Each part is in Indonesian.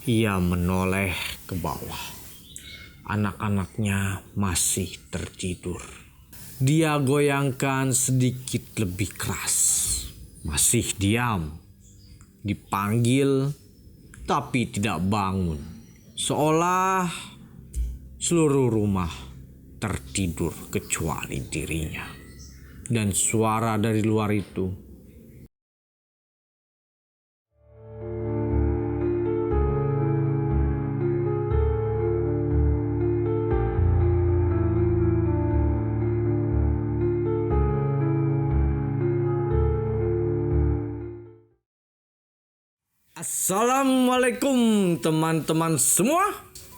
Ia menoleh ke bawah. Anak-anaknya masih tertidur. Dia goyangkan sedikit lebih keras. Masih diam. Dipanggil tapi tidak bangun. Seolah seluruh rumah tertidur kecuali dirinya. Dan suara dari luar itu, Assalamualaikum teman-teman semua.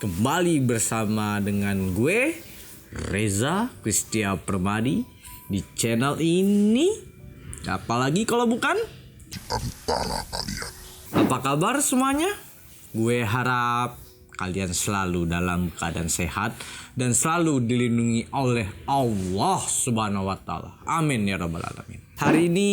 Kembali bersama dengan gue Reza Kristia Permadi di channel ini. Apalagi kalau bukan di antara kalian. Apa kabar semuanya? Gue harap kalian selalu dalam keadaan sehat dan selalu dilindungi oleh Allah Subhanahu wa taala. Amin ya rabbal alamin. Hari ini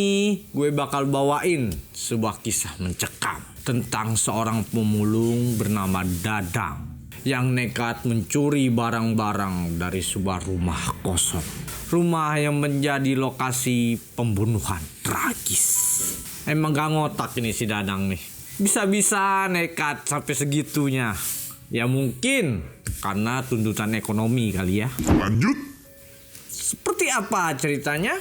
gue bakal bawain sebuah kisah mencekam tentang seorang pemulung bernama Dadang yang nekat mencuri barang-barang dari sebuah rumah kosong. Rumah yang menjadi lokasi pembunuhan tragis. Emang gak ngotak ini si Dadang nih. Bisa-bisa nekat sampai segitunya. Ya mungkin karena tuntutan ekonomi kali ya. Lanjut. Seperti apa ceritanya?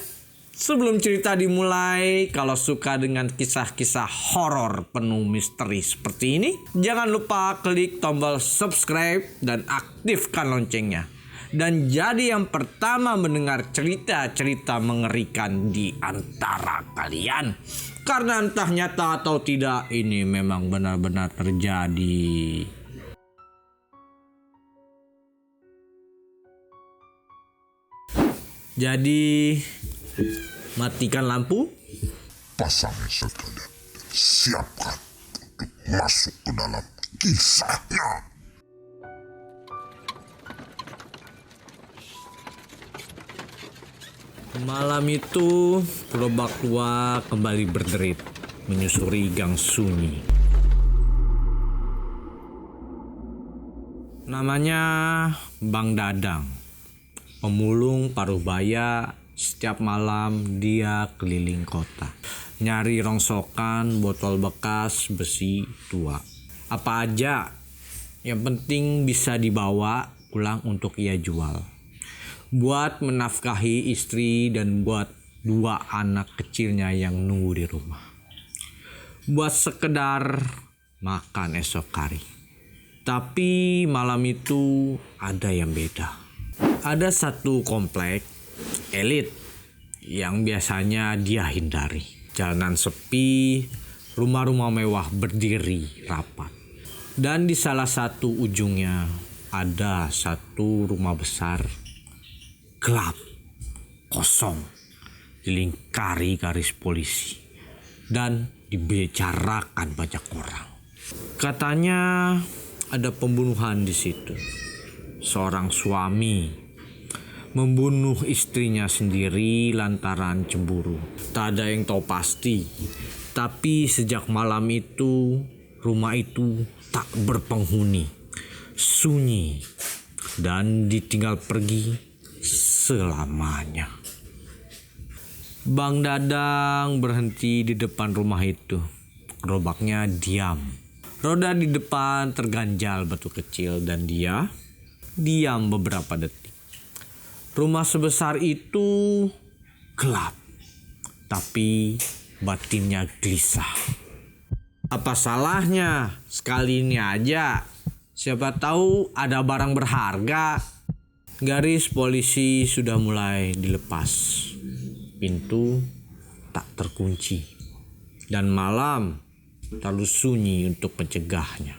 Sebelum cerita dimulai, kalau suka dengan kisah-kisah horor penuh misteri seperti ini, jangan lupa klik tombol subscribe dan aktifkan loncengnya. Dan jadi yang pertama mendengar cerita-cerita mengerikan di antara kalian. Karena entah nyata atau tidak, ini memang benar-benar terjadi. Jadi, matikan lampu. Pasang headset dan siapkan untuk masuk ke dalam kisahnya. Malam itu, gerobak tua kembali berderit, menyusuri gang sunyi. Namanya Bang Dadang. Pemulung paruh baya. Setiap malam dia keliling kota, nyari rongsokan botol bekas besi tua. Apa aja, yang penting bisa dibawa pulang untuk ia jual. Buat menafkahi istri dan buat 2 anak kecilnya yang nunggu di rumah. Buat sekedar makan esok hari. Tapi malam itu ada yang beda. Ada satu komplek elit yang biasanya dia hindari. Jalanan sepi, rumah-rumah mewah berdiri rapat. Dan di salah satu ujungnya ada satu rumah besar, gelap, kosong, dilingkari garis polisi dan dibicarakan banyak orang. Katanya ada pembunuhan di situ. Seorang suami membunuh istrinya sendiri lantaran cemburu. Tak ada yang tahu pasti. Tapi sejak malam itu, rumah itu tak berpenghuni. Sunyi. Dan ditinggal pergi selamanya. Bang Dadang berhenti di depan rumah itu. Gerobaknya diam. Roda di depan terganjal batu kecil dan dia diam beberapa detik. Rumah sebesar itu gelap, tapi batinnya gelisah. Apa salahnya sekali ini aja? Siapa tahu ada barang berharga. Garis polisi sudah mulai dilepas. Pintu tak terkunci. Dan malam terlalu sunyi untuk mencegahnya.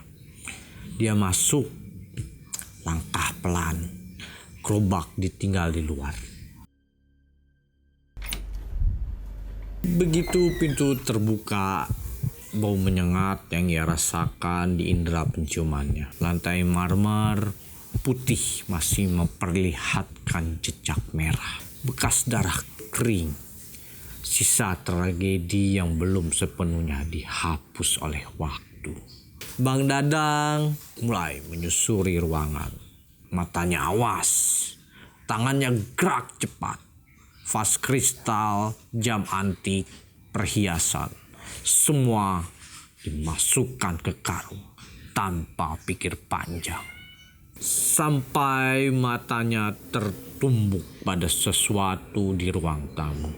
Dia masuk, langkah pelan. Gerobak ditinggal di luar. Begitu pintu terbuka, bau menyengat yang ia rasakan di indera penciumannya. Lantai marmer putih masih memperlihatkan jejak merah, bekas darah kering, sisa tragedi yang belum sepenuhnya dihapus oleh waktu. Bang Dadang mulai menyusuri ruangan. Matanya awas, tangannya gerak cepat. Vas kristal, jam antik, perhiasan, semua dimasukkan ke karung tanpa pikir panjang. Sampai matanya tertumbuk pada sesuatu di ruang tamu.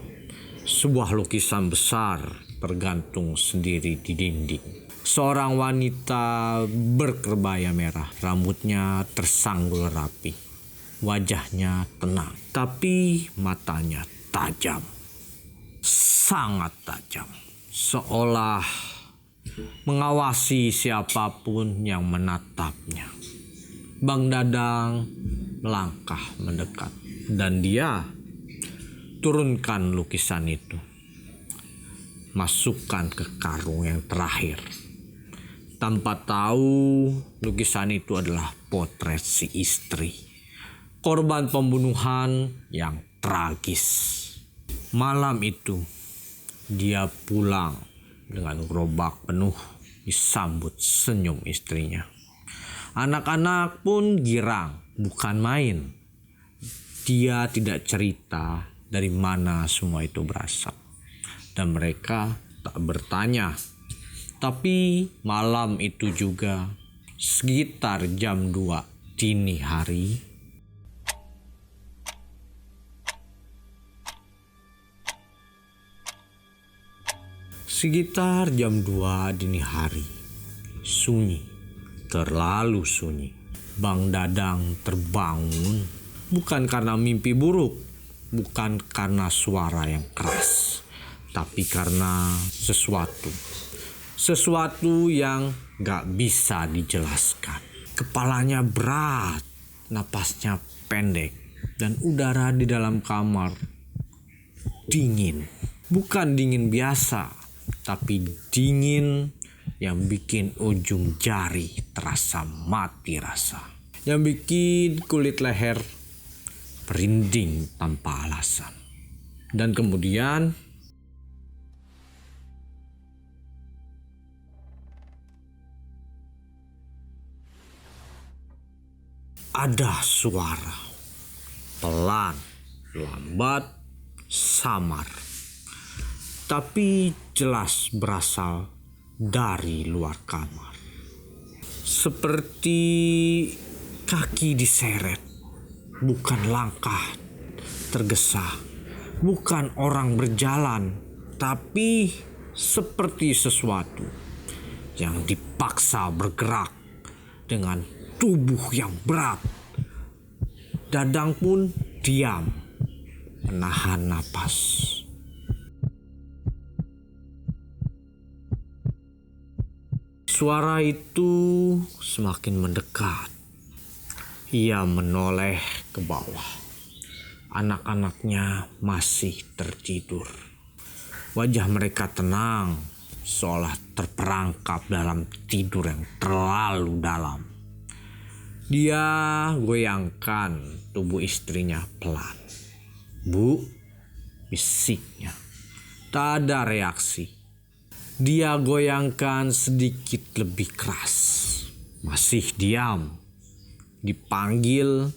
Sebuah lukisan besar tergantung sendiri di dinding. Seorang wanita berkebaya merah, rambutnya tersanggul rapi. Wajahnya tenang, tapi matanya tajam. Sangat tajam. Seolah mengawasi siapapun yang menatapnya. Bang Dadang melangkah mendekat dan dia turunkan lukisan itu. Masukkan ke karung yang terakhir. Tanpa tahu lukisan itu adalah potret si istri. Korban pembunuhan yang tragis. Malam itu dia pulang dengan gerobak penuh disambut senyum istrinya. Anak-anak pun girang, bukan main. Dia tidak cerita dari mana semua itu berasal. Dan mereka tak bertanya. Tapi malam itu juga, sekitar jam 2 dini hari, sunyi, terlalu sunyi. Bang Dadang terbangun, bukan karena mimpi buruk, bukan karena suara yang keras, tapi karena sesuatu yang gak bisa dijelaskan. Kepalanya berat, napasnya pendek, dan udara di dalam kamar dingin. Bukan dingin biasa, tapi dingin yang bikin ujung jari terasa mati rasa. Yang bikin kulit leher merinding tanpa alasan. Dan kemudian ada suara. Pelan, lambat, samar. Tapi jelas berasal dari luar kamar. Seperti kaki diseret. Bukan langkah tergesa. Bukan orang berjalan. Tapi seperti sesuatu yang dipaksa bergerak dengan tubuh yang berat. Dadang pun diam, menahan napas. Suara itu semakin mendekat. Ia menoleh ke bawah. Anak-anaknya masih tertidur. Wajah mereka tenang, seolah terperangkap dalam tidur yang terlalu dalam. Dia goyangkan tubuh istrinya pelan. "Bu," bisiknya. Tak ada reaksi. Dia goyangkan sedikit lebih keras. Masih diam. Dipanggil,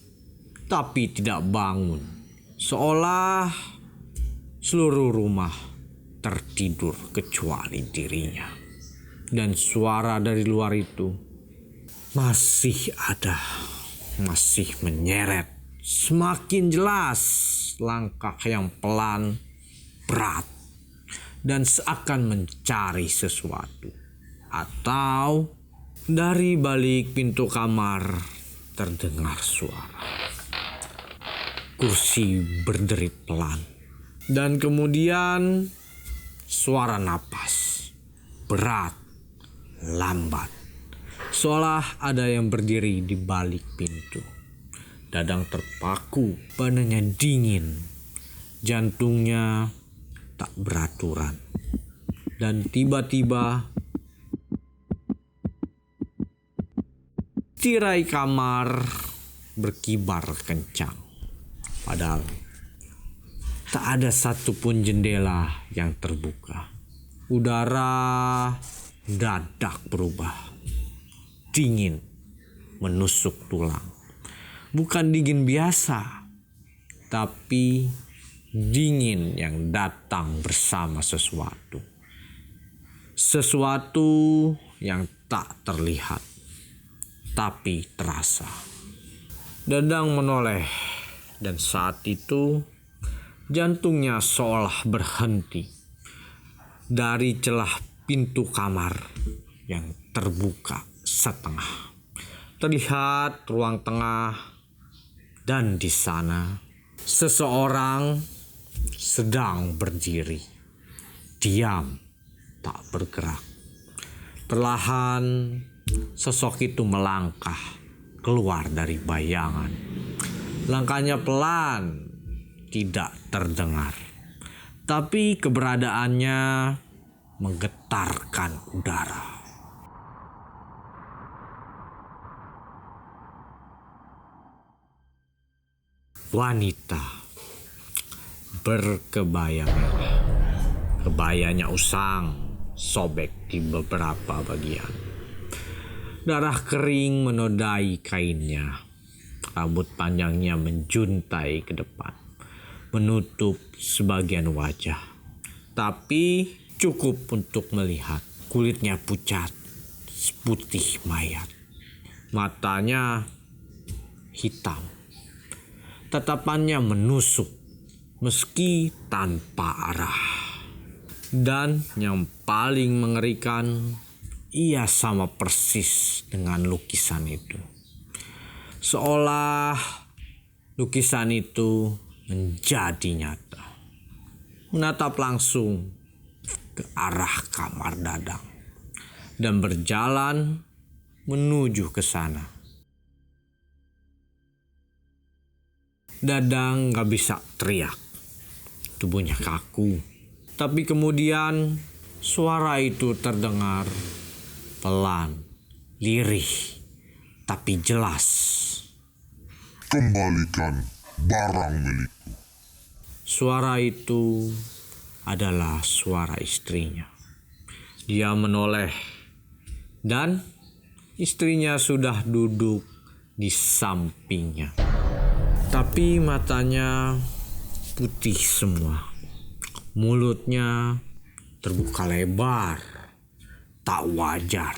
tapi tidak bangun. Seolah seluruh rumah tertidur kecuali dirinya. Dan suara dari luar itu masih ada. Masih menyeret. Semakin jelas langkah yang pelan, berat. Dan seakan mencari sesuatu. Atau dari balik pintu kamar terdengar suara. Kursi berderit pelan. Dan kemudian suara napas. Berat, lambat. Seolah ada yang berdiri di balik pintu. Dadang terpaku, badannya dingin. Jantungnya tak beraturan. Dan tiba-tiba tirai kamar berkibar kencang. Padahal tak ada satupun jendela yang terbuka. Udara dadak berubah. dingin menusuk tulang. Bukan dingin biasa, tapi dingin yang datang bersama sesuatu. Sesuatu yang tak terlihat, tapi terasa. Dadang menoleh, dan saat itu jantungnya seolah berhenti dari celah pintu kamar yang terbuka setengah. Terlihat ruang tengah, dan di sana seseorang sedang berdiri, diam, tak bergerak. Perlahan sosok itu melangkah keluar dari bayangan. Langkahnya pelan, tidak terdengar, tapi keberadaannya menggetarkan udara. Wanita berkebaya merah. Kebayanya usang, sobek di beberapa bagian. Darah kering menodai kainnya. Rambut panjangnya menjuntai ke depan, menutup sebagian wajah. Tapi cukup untuk melihat kulitnya pucat, putih mayat. Matanya hitam. Tatapannya menusuk meski tanpa arah. Dan yang paling mengerikan, ia sama persis dengan lukisan itu. Seolah lukisan itu menjadi nyata. Menatap langsung ke arah kamar Dadang dan berjalan menuju ke sana. Dadang gak bisa teriak. Tubuhnya kaku. Tapi kemudian suara itu terdengar pelan, lirih, tapi jelas. Kembalikan barang milikku. Suara itu adalah suara istrinya. Dia menoleh dan istrinya sudah duduk di sampingnya. Tapi matanya putih semua. Mulutnya terbuka lebar, tak wajar.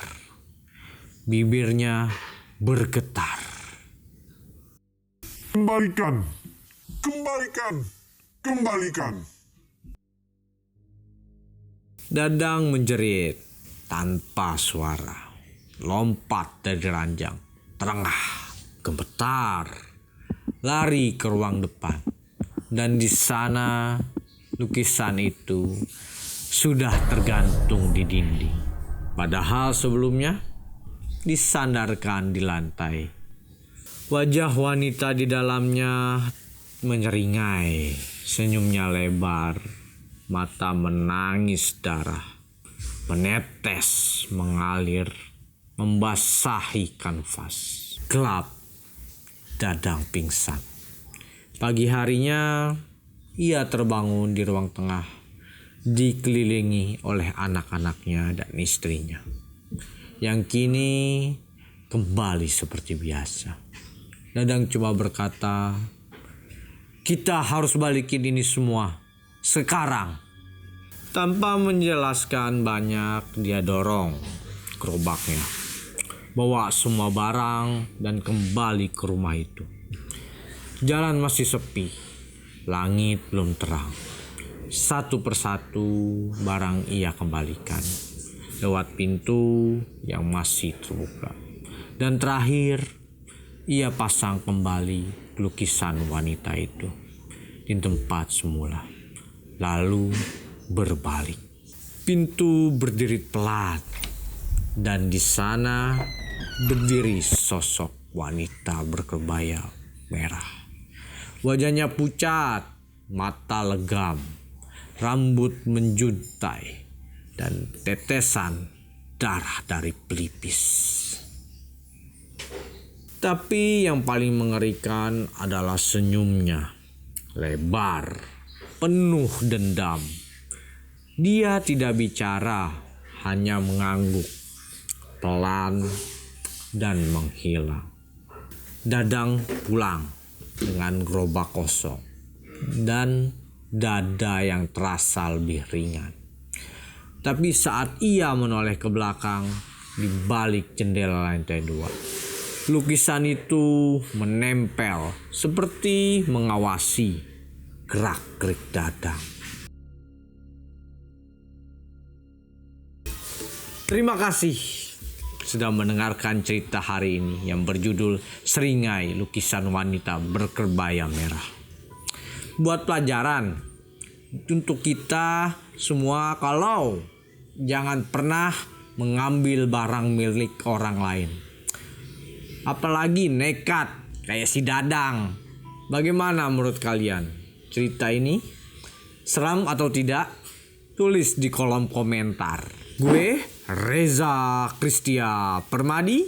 Bibirnya bergetar. Kembalikan, kembalikan, kembalikan. Dadang menjerit tanpa suara. Lompat dari ranjang, terengah, gemetar, lari ke ruang depan. Dan di sana lukisan itu sudah tergantung di dinding. Padahal sebelumnya disandarkan di lantai. Wajah wanita di dalamnya menyeringai, senyumnya lebar, mata menangis darah, menetes, mengalir, membasahi kanvas. Gelap, Dadang pingsan. Pagi harinya, ia terbangun di ruang tengah, dikelilingi oleh anak-anaknya dan istrinya, yang kini kembali seperti biasa. Dadang cuma berkata, "Kita harus balikin ini semua sekarang." Tanpa menjelaskan banyak, dia dorong gerobaknya, bawa semua barang dan kembali ke rumah itu. Jalan masih sepi, langit belum terang. Satu persatu barang ia kembalikan lewat pintu yang masih terbuka. Dan terakhir, ia pasang kembali lukisan wanita itu di tempat semula, lalu berbalik. Pintu berdiri pelan, dan di sana berdiri sosok wanita berkebaya merah. Wajahnya pucat, mata legam, rambut menjuntai, dan tetesan darah dari pelipis. Tapi yang paling mengerikan adalah senyumnya, lebar, penuh dendam. Dia tidak bicara, hanya mengangguk, pelan, dan menghilang. Dadang pulang dengan gerobak kosong dan dada yang terasa lebih ringan. Tapi saat ia menoleh ke belakang di balik jendela lantai 2, lukisan itu menempel seperti mengawasi gerak-gerik Dadang. Terima kasih sudah mendengarkan cerita hari ini yang berjudul Seringai Lukisan Wanita Berkebaya Merah. Buat pelajaran untuk kita semua, kalau jangan pernah mengambil barang milik orang lain. Apalagi nekat kayak si Dadang. Bagaimana menurut kalian? Cerita ini seram atau tidak? Tulis di kolom komentar. Gue Reza Kristia Permadi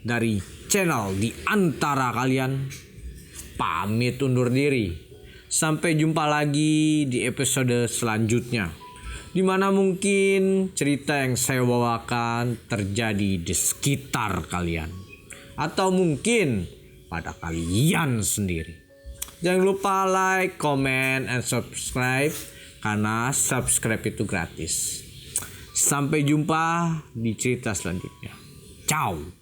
dari channel Di Antara Kalian pamit undur diri. Sampai jumpa lagi di episode selanjutnya, di mana mungkin cerita yang saya bawakan terjadi di sekitar kalian atau mungkin pada kalian sendiri. Jangan lupa like, comment, and subscribe karena subscribe itu gratis. Sampai jumpa di cerita selanjutnya. Ciao.